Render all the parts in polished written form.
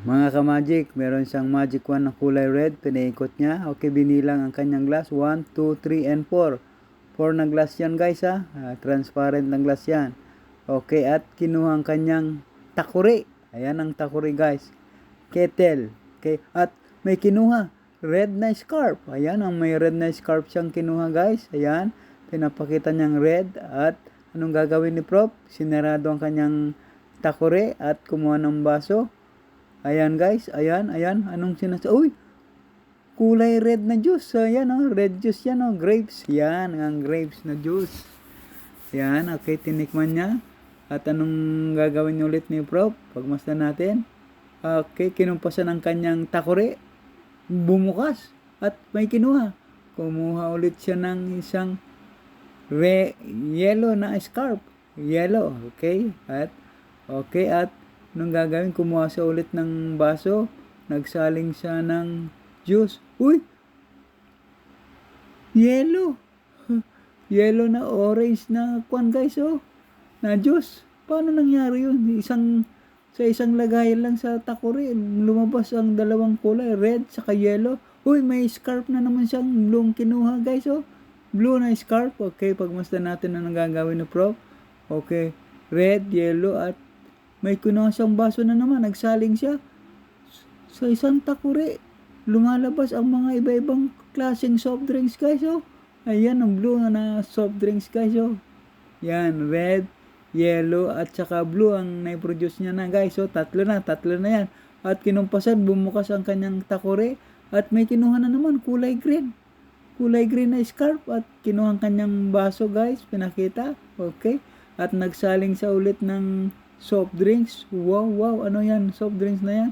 Mga ka-magic, meron siyang magic wand na kulay red, pinaikot niya. Okay, binilang ang kanyang glass, 1, 2, 3, and 4. 4 na glass yan guys ha, transparent na glass yan. Okay, at kinuha ang kanyang takuri. Ayan ang takuri guys. Kettle. Okay, at may kinuha, red na scarf. Ayan, ang may red na scarf siyang kinuha guys. Ayan, pinapakita niyang red. At anong gagawin ni Prof? Sinerado ang kanyang takuri at kumuha ng baso. Ayan guys, ayan, anong uy, kulay red na juice. Ayan red juice yan grapes. Yan, ang grapes na juice. Yan, okay, tinikman niya. At anong gagawin niya ulit ni Prof? Pagmasdan natin. Okay, kinumpasan ang kanyang takore. Bumukas. At may kinuha. Kumuha ulit siya ng isang yellow na scarf. Yellow, okay? At nung gagawin, kumuha siya ulit ng baso. Nagsaling siya ng juice. Uy! Yellow! Yellow na orange na kwan guys na juice. Paano nangyari yun? Sa isang lagayan lang sa takuri, lumabas ang dalawang kulay, red saka yellow. Uy, may scarf na naman siyang blue kinuha guys Blue na scarf. Okay, pagmasdan natin na gagawin ni Prof. Okay, red, yellow at may kinuha siyang baso na naman. Nagsaling siya. Sa isang takuri, lumalabas ang mga iba-ibang klaseng soft drinks guys Ayan, ang blue na soft drinks guys Yan, red, yellow, at saka blue ang nai-produce niya na guys tatlo na yan. At kinumpasan, bumukas ang kanyang takore. At may kinuha na naman, kulay green. Kulay green na scarf. At kinuha ang kanyang baso guys, pinakita. Okay. At nagsaling sa ulit ng soft drinks. Wow, ano yan? Soft drinks na yan.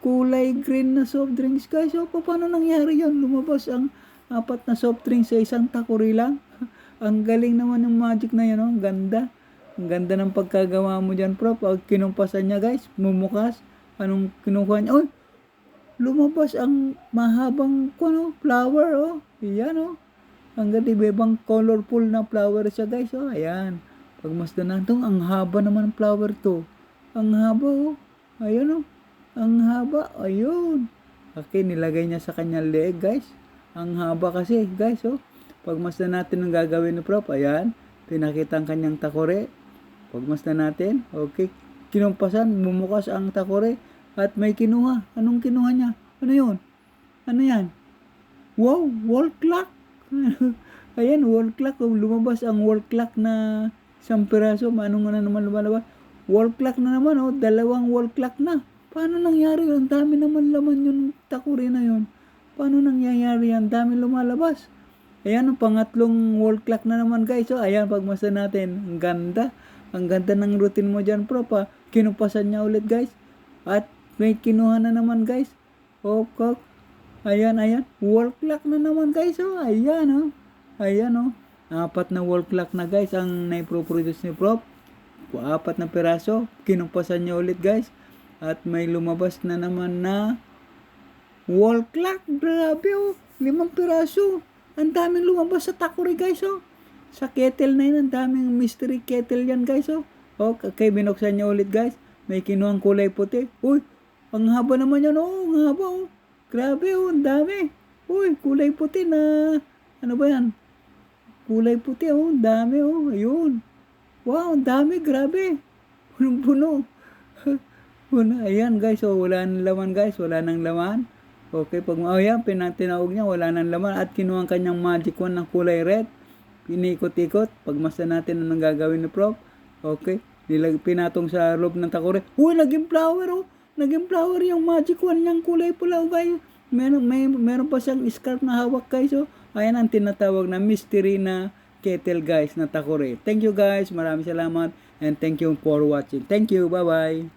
Kulay green na soft drinks guys paano nangyari yun? Lumabas ang 4 na soft drinks sa isang takuri lang. Ang galing naman ng magic na yun Ang ganda. Ang ganda ng pagkagawa mo dyan Prof. Pag kinumpasan niya guys, bumukas. Anong kinukuha niya? Lumabas ang mahabang flower Ayan Ang ganda, ibang colorful na flower siya guys Ayan. Pagmasdan natin, ang haba naman ng flower to. Ang haba Ayan Ang haba. Ayun. Okay, nilagay niya sa kanyang leeg guys. Ang haba kasi guys Pagmasdan natin ang gagawin ni Prof. Ayan. Pinakita ang kanyang takore. Pagmasdan natin. Okay. Kinumpasan, bumukas ang takore. At may kinuha. Anong kinuha niya? Ano yun? Ano yan? Wow, wall clock. Ayan, wall clock. Lumabas ang wall clock na isang piraso. Anong na naman lumalabas? Wall clock na naman dalawang wall clock na. Paano nangyari yun? Ang dami naman laman yung takuri na yun. Paano nangyayari yan? Dami lumalabas. Ayan, ang pangatlong wall clock na naman guys ayan, pagmasdan natin. Ang ganda. Ang ganda ng routine mo dyan Prof Kinupasan niya ulit guys. At may kinuha na naman guys. Ayan. Wall clock na naman guys Ayan Ayan 4 na wall clock na guys ang nai-produce ni Prof. 4 na piraso. Kinupasan niya ulit guys. At may lumabas na naman na wall clock. Grabe 5 piraso. Ang daming lumabas sa takuri guys Sa kettle na yun, ang daming mystery kettle yan guys Okay, binuksan niya ulit guys. May kinuhang kulay puti. Uy, ang haba naman yan ang haba Grabe ang dami. Uy, kulay puti na, ano ba yan? Kulay puti ang dami ayun. Wow, ang dami, grabe. Punong-puno. Ayan guys wala nang laman guys, wala nang laman. Okay, pag tinawag niya, wala nang laman. At kinuha ang kanyang magic wand ng kulay red. Pinikot-ikot. Pagmasdan natin anong gagawin ni Prof. Okay, pinatong sa loob ng takore. Uy, naging flower Naging flower yung magic wand niyang kulay pula guys. Meron pa siyang scarf na hawak guys Ayan ang tinatawag na mystery na kettle guys na takore. Thank you guys. Maraming salamat. And thank you for watching. Thank you. Bye-bye.